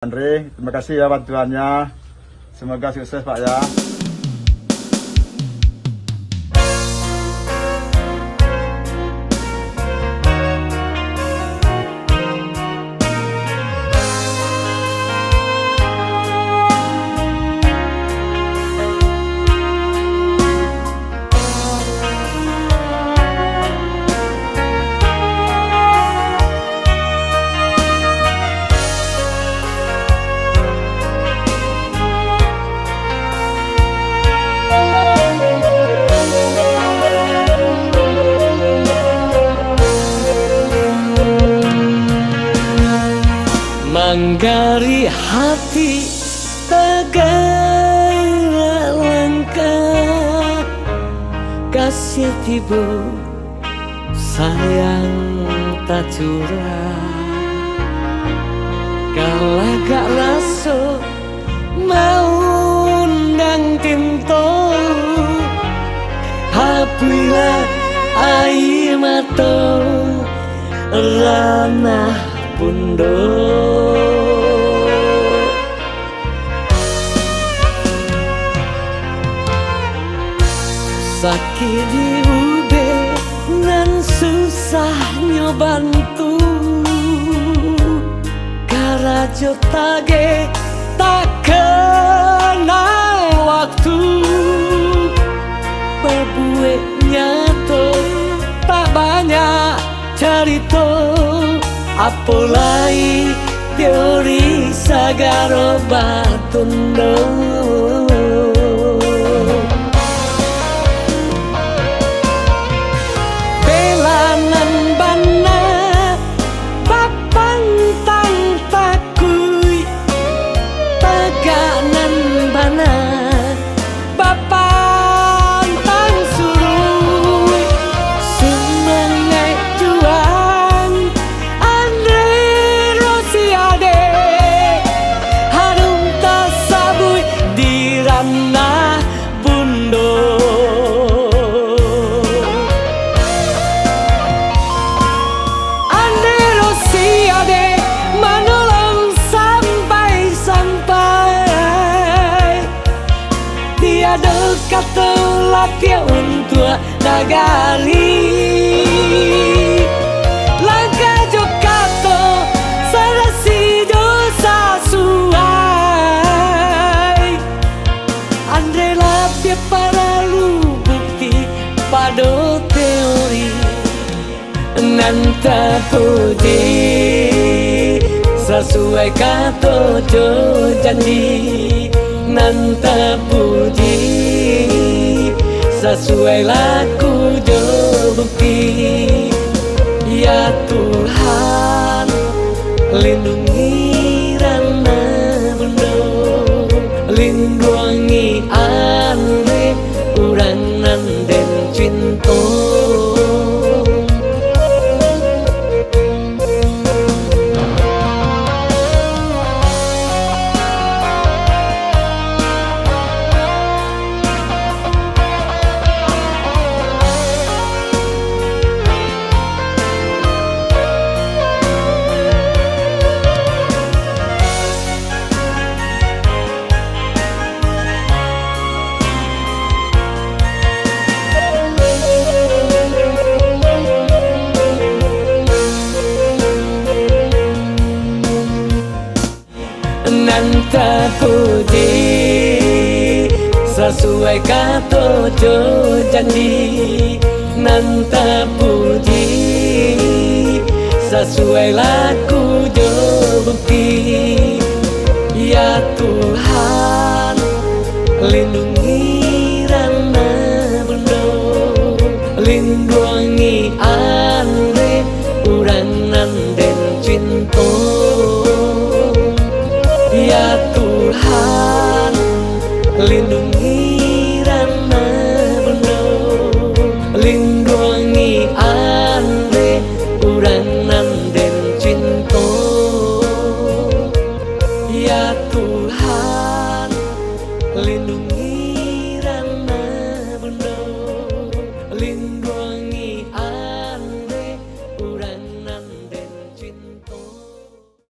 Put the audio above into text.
Andre, terima kasih ya bantuannya. Semoga sukses Pak ya. Menggari hati tegak langkah, kasih tiba sayang tak curah. Kalau gak rasa mau undang tinto, hapuilah air mata ranah pundok. Sakit di ube nan susahnya bantu, karajo tage tak kenal waktu. Berbuat nyata tak banyak cerita, apalagi teori sagaro batundo. Belanan bana papang tang takui, taganan bana papang tang surui. Semangat juang Andre Rosiade, harum tasabui di ranah bundo. Andre Rosiade menolong sampai-sampai, tiada kata latih untuk nagari. Langkah jokato sarasi dosa suai, Andre lapia para lu bukti pada teori. Nanta puji sesuai kata janji, nanta puji sesuai laku jo bukti. Ya Tuhan, lindungi Rana Bundo, lindungi Andre urang nanden cinta. Nanta puji sesuai kata janji, nanta puji sesuai laku jo bukti. Ya Tuhan, lindungi